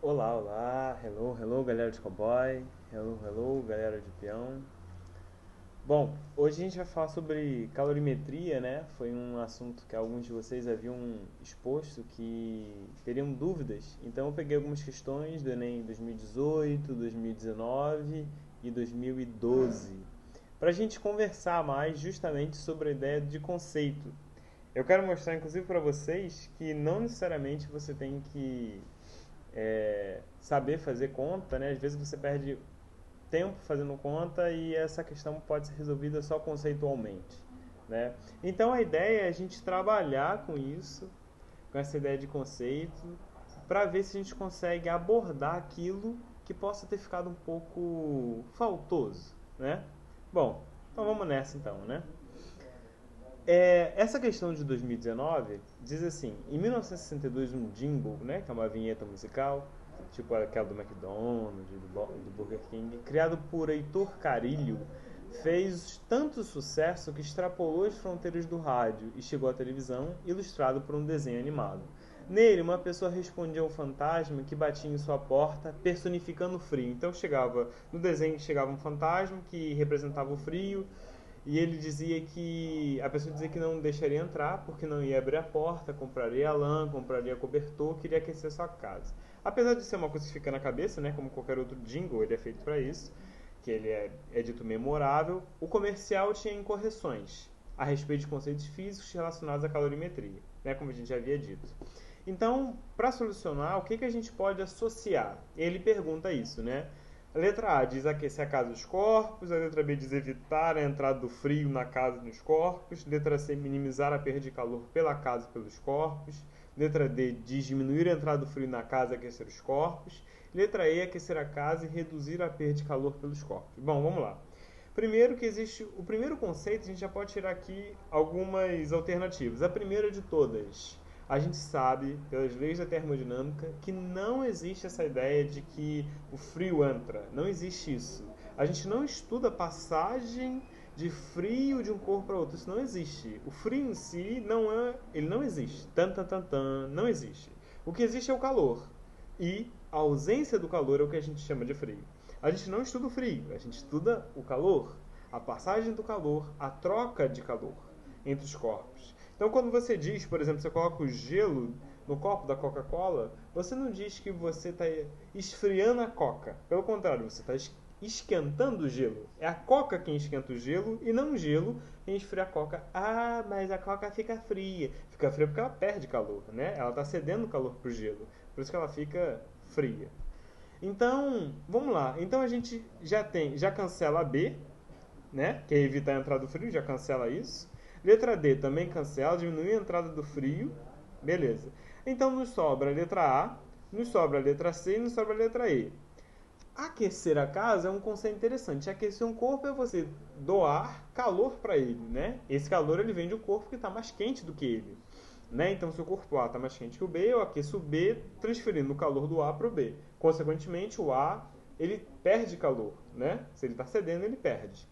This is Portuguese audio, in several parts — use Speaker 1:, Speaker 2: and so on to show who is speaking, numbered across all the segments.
Speaker 1: Olá, olá, hello, hello, galera de cowboy, hello, hello, galera de peão. Bom, hoje a gente vai falar sobre calorimetria, né? Foi um assunto que alguns de vocês haviam exposto que teriam dúvidas. Então eu peguei algumas questões do Enem 2018, 2019 e 2012 para a gente conversar mais justamente sobre a ideia de conceito. Eu quero mostrar inclusive para vocês que não necessariamente você tem que saber fazer conta, né? Às vezes você perde tempo fazendo conta e essa questão pode ser resolvida só conceitualmente, né? Então a ideia é a gente trabalhar com isso, com essa ideia de conceito, para ver se a gente consegue abordar aquilo que possa ter ficado um pouco faltoso, né? Bom, então vamos nessa então, né? Essa questão de 2019 diz assim: em 1962 um jingle, né, que é uma vinheta musical, tipo aquela do McDonald's, do Burger King, criado por Heitor Carilho, fez tanto sucesso que extrapolou as fronteiras do rádio e chegou à televisão, ilustrado por um desenho animado. Nele, uma pessoa respondia ao fantasma que batia em sua porta, personificando o frio. Então chegava no desenho chegava um fantasma que representava o frio, e ele dizia que a pessoa dizia que não deixaria entrar porque não ia abrir a porta, compraria lã, compraria cobertor, queria aquecer sua casa. Apesar de ser uma coisa que fica na cabeça, né, como qualquer outro jingle, ele é feito para isso, que ele é dito memorável, o comercial tinha incorreções a respeito de conceitos físicos relacionados à calorimetria, né, como a gente já havia dito. Então, para solucionar, o que a gente pode associar? Ele pergunta isso, né? A letra A diz aquecer a casa dos corpos, a letra B diz evitar a entrada do frio na casa e nos corpos, letra C minimizar a perda de calor pela casa e pelos corpos, letra D diz diminuir a entrada do frio na casa e aquecer os corpos, letra E aquecer a casa e reduzir a perda de calor pelos corpos. Bom, vamos lá. Primeiro que existe o primeiro conceito, a gente já pode tirar aqui algumas alternativas. A primeira de todas, a gente sabe, pelas leis da termodinâmica, que não existe essa ideia de que o frio entra. Não existe isso. A gente não estuda a passagem de frio de um corpo para outro. Isso não existe. O frio em si ele não existe. Tan, tan, tan, tan, não existe. O que existe é o calor. E a ausência do calor é o que a gente chama de frio. A gente não estuda o frio, a gente estuda o calor, a passagem do calor, a troca de calor entre os corpos. Então, quando você diz, por exemplo, você coloca o gelo no copo da Coca-Cola, você não diz que você está esfriando a Coca. Pelo contrário, você está esquentando o gelo. É a Coca quem esquenta o gelo e não o gelo quem esfria a Coca. Ah, mas a Coca fica fria. Fica fria porque ela perde calor, né? Ela está cedendo calor para o gelo. Por isso que ela fica fria. Então, vamos lá. Então a gente já cancela a B, né? Que é evitar a entrada do frio, já cancela isso. Letra D também cancela, diminui a entrada do frio. Beleza. Então nos sobra a letra A, nos sobra a letra C e nos sobra a letra E. Aquecer a casa é um conceito interessante. Aquecer um corpo é você doar calor para ele, né? Esse calor ele vem de um corpo que está mais quente do que ele. Né? Então, se o corpo A está mais quente que o B, eu aqueço o B transferindo o calor do A para o B. Consequentemente, o A ele perde calor. Né? Se ele está cedendo, ele perde.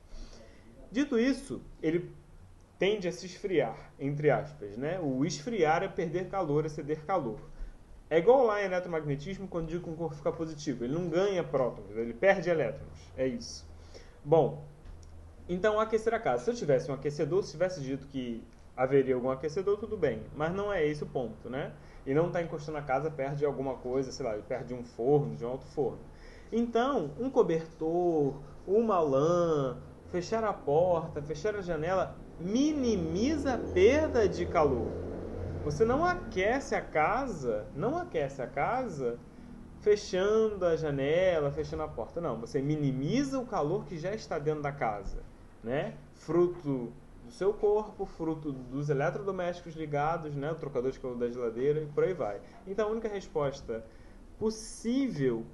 Speaker 1: Dito isso, ele tende a se esfriar, entre aspas. Né? O esfriar é perder calor, é ceder calor. É igual lá em eletromagnetismo, quando digo que um corpo fica positivo. Ele não ganha prótons, ele perde elétrons. É isso. Bom, então aquecer a casa. Se eu tivesse um aquecedor, se tivesse dito que haveria algum aquecedor, tudo bem. Mas não é esse o ponto, né? E não está encostando a casa perto de alguma coisa, sei lá, perto de um forno, de um alto forno. Então, um cobertor, uma lã, fechar a porta, fechar a janela, minimiza a perda de calor. Você não aquece a casa fechando a janela, fechando a porta. Não, você minimiza o calor que já está dentro da casa, né? Fruto do seu corpo, fruto dos eletrodomésticos ligados, né? O trocador de calor da geladeira e por aí vai. Então a única resposta possível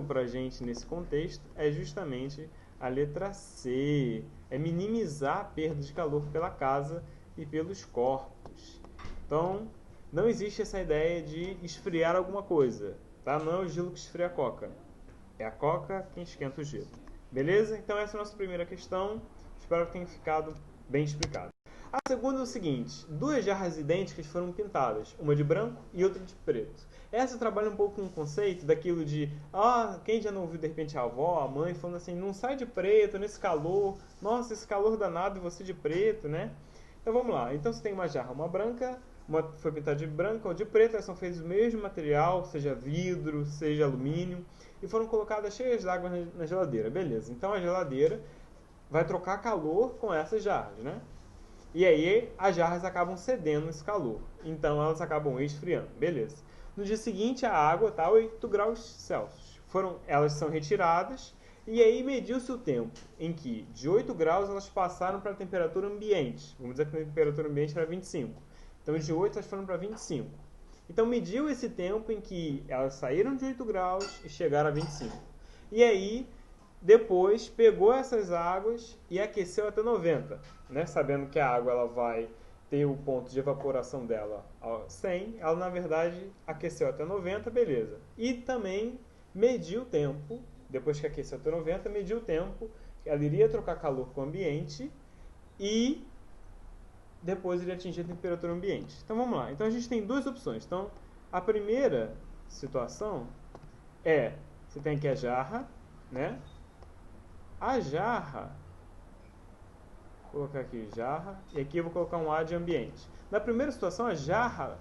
Speaker 1: para a gente nesse contexto é justamente a letra C. É minimizar a perda de calor pela casa e pelos corpos. Então, não existe essa ideia de esfriar alguma coisa, tá? Não é o gelo que esfria a coca. É a coca quem esquenta o gelo. Beleza? Então essa é a nossa primeira questão. Espero que tenha ficado bem explicado. A segunda é o seguinte: duas jarras idênticas foram pintadas, uma de branco e outra de preto. Essa trabalha um pouco com o conceito daquilo de, quem já não ouviu de repente a avó, a mãe, falando assim, não sai de preto nesse calor, nossa, esse calor danado e você de preto, né? Então vamos lá, então você tem uma jarra, uma branca, uma foi pintada de branca ou de preto, elas são feitas do mesmo material, seja vidro, seja alumínio, e foram colocadas cheias d'água na geladeira, beleza. Então a geladeira vai trocar calor com essas jarras, né? E aí as jarras acabam cedendo esse calor. Então elas acabam esfriando. Beleza. No dia seguinte a água está a 8 graus Celsius. Elas são retiradas e aí mediu-se o tempo em que de 8 graus elas passaram para a temperatura ambiente. Vamos dizer que a temperatura ambiente era 25. Então de 8 elas foram para 25. Então mediu esse tempo em que elas saíram de 8 graus e chegaram a 25. E aí depois pegou essas águas e aqueceu até 90, né? Sabendo que a água ela vai ter o ponto de evaporação dela a 100, ela na verdade aqueceu até 90, beleza. E também mediu o tempo, depois que aqueceu até 90, mediu o tempo, ela iria trocar calor com o ambiente e depois iria atingir a temperatura ambiente. Então vamos lá, então a gente tem duas opções. Então a primeira situação é, você tem aqui a jarra, né? A jarra, vou colocar aqui jarra, e aqui eu vou colocar um A de ambiente. Na primeira situação, a jarra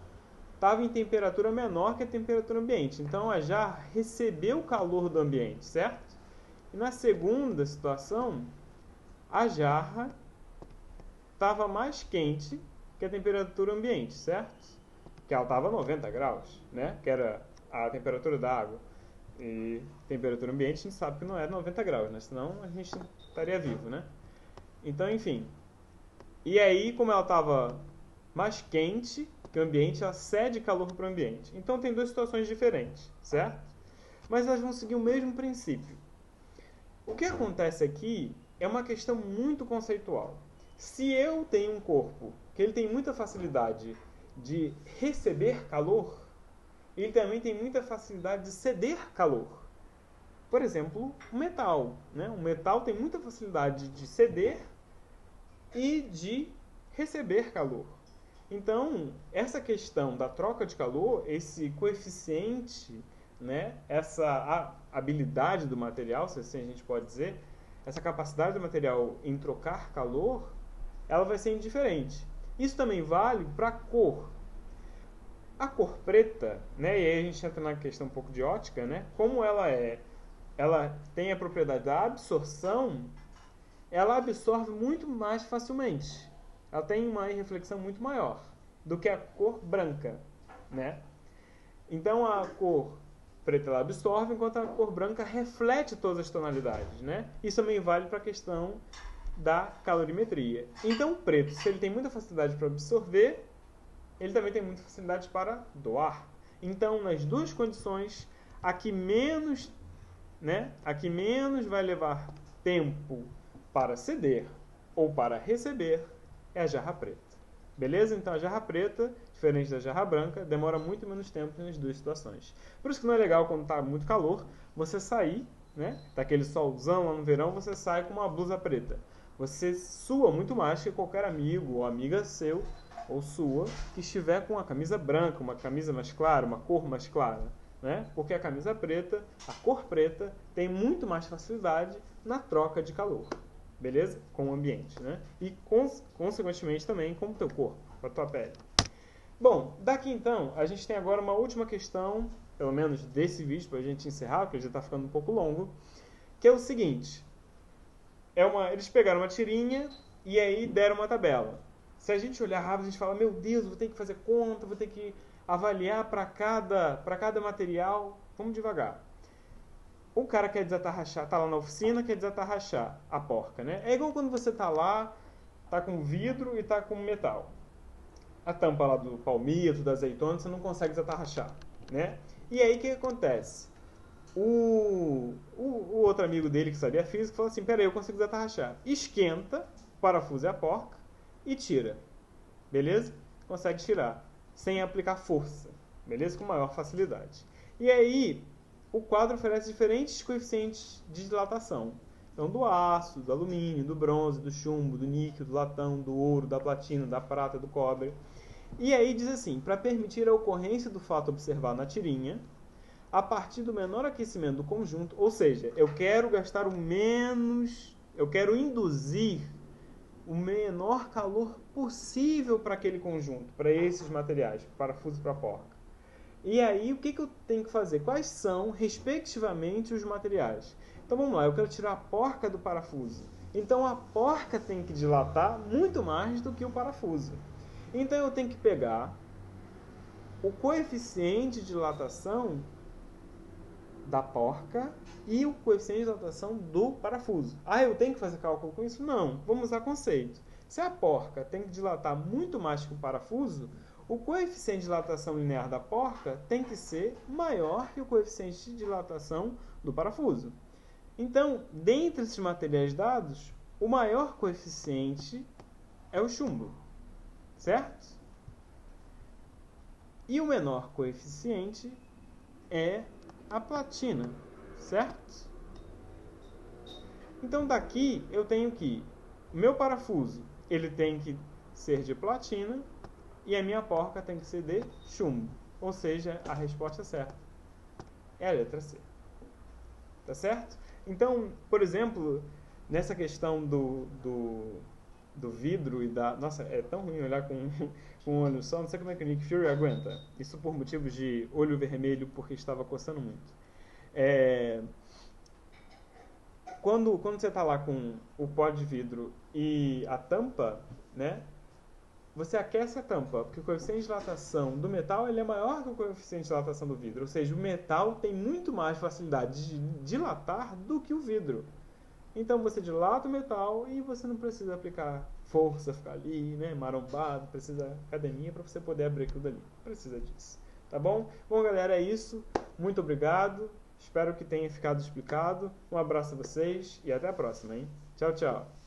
Speaker 1: estava em temperatura menor que a temperatura ambiente. Então, a jarra recebeu o calor do ambiente, certo? E na segunda situação, a jarra estava mais quente que a temperatura ambiente, certo? Que ela estava a 90 graus, né? Que era a temperatura da água. E temperatura ambiente a gente sabe que não é 90 graus, né? Senão a gente estaria vivo, né? Então, enfim. E aí, como ela estava mais quente que o ambiente, ela cede calor para o ambiente. Então tem duas situações diferentes, certo? Mas elas vão seguir o mesmo princípio. O que acontece aqui é uma questão muito conceitual. Se eu tenho um corpo que ele tem muita facilidade de receber calor, ele também tem muita facilidade de ceder calor. Por exemplo, o metal, né? O metal tem muita facilidade de ceder e de receber calor. Então, essa questão da troca de calor, esse coeficiente, né? Essa habilidade do material, se assim a gente pode dizer, essa capacidade do material em trocar calor, ela vai ser indiferente. Isso também vale para a cor. A cor preta, né, e aí a gente entra na questão um pouco de ótica, né, como ela tem a propriedade da absorção, ela absorve muito mais facilmente. Ela tem uma reflexão muito maior do que a cor branca, né? Então a cor preta ela absorve, enquanto a cor branca reflete todas as tonalidades, né? Isso também vale para a questão da calorimetria. Então o preto, se ele tem muita facilidade para absorver, ele também tem muita facilidade para doar. Então, nas duas condições, a que menos vai levar tempo para ceder ou para receber é a jarra preta. Beleza? Então, a jarra preta, diferente da jarra branca, demora muito menos tempo nas duas situações. Por isso que não é legal quando está muito calor, você sair, né, daquele solzão lá no verão, você sai com uma blusa preta. Você sua muito mais que qualquer amigo ou amiga seu ou sua que estiver com a camisa branca, uma camisa mais clara, uma cor mais clara, né? Porque a camisa preta, a cor preta, tem muito mais facilidade na troca de calor, beleza? Com o ambiente, né? E consequentemente também com o teu corpo, com a tua pele. Bom, daqui então, a gente tem agora uma última questão, pelo menos desse vídeo, para a gente encerrar, porque ele já está ficando um pouco longo, que é o seguinte: eles pegaram uma tirinha e aí deram uma tabela. Se a gente olhar rápido, a gente fala, meu Deus, vou ter que fazer conta, vou ter que avaliar para cada material. Vamos devagar. O cara quer desatarrachar, tá lá na oficina, quer desatarrachar a porca, né? É igual quando você tá lá, tá com vidro e tá com metal. A tampa lá do palmito, da azeitona, você não consegue desatarrachar, né? E aí o que acontece? O outro amigo dele que sabia física falou assim, peraí, eu consigo desatarrachar. Esquenta o parafuso e a porca e tira, beleza? Consegue tirar, sem aplicar força, beleza? Com maior facilidade. E aí, o quadro oferece diferentes coeficientes de dilatação. Então, do aço, do alumínio, do bronze, do chumbo, do níquel, do latão, do ouro, da platina, da prata, do cobre. E aí diz assim, para permitir a ocorrência do fato observado na tirinha, a partir do menor aquecimento do conjunto, ou seja, eu quero gastar o menos, eu quero induzir o menor calor possível para aquele conjunto, para esses materiais, parafuso para porca. E aí, o que eu tenho que fazer? Quais são, respectivamente, os materiais? Então, vamos lá, eu quero tirar a porca do parafuso. Então, a porca tem que dilatar muito mais do que o parafuso. Então, eu tenho que pegar o coeficiente de dilatação da porca e o coeficiente de dilatação do parafuso. Ah, eu tenho que fazer cálculo com isso? Não, vamos usar conceito. Se a porca tem que dilatar muito mais que o parafuso, o coeficiente de dilatação linear da porca tem que ser maior que o coeficiente de dilatação do parafuso. Então, dentre esses materiais dados, o maior coeficiente é o chumbo, certo? E o menor coeficiente é a platina, certo? Então daqui eu tenho que meu parafuso ele tem que ser de platina e a minha porca tem que ser de chumbo. Ou seja, a resposta certa é a letra C. Tá certo? Então, por exemplo, nessa questão do vidro e da... Nossa, é tão ruim olhar com um olho só. Não sei como é que o Nick Fury aguenta. Isso por motivos de olho vermelho, porque estava coçando muito. Quando você está lá com o pó de vidro e a tampa, né? Você aquece a tampa, porque o coeficiente de dilatação do metal ele é maior que o coeficiente de dilatação do vidro. Ou seja, o metal tem muito mais facilidade de dilatar do que o vidro. Então você dilata o metal e você não precisa aplicar força, ficar ali, né, marombado, precisa academia para você poder abrir aquilo dali. Precisa disso. Tá bom? Bom, galera, é isso. Muito obrigado. Espero que tenha ficado explicado. Um abraço a vocês e até a próxima, hein? Tchau, tchau.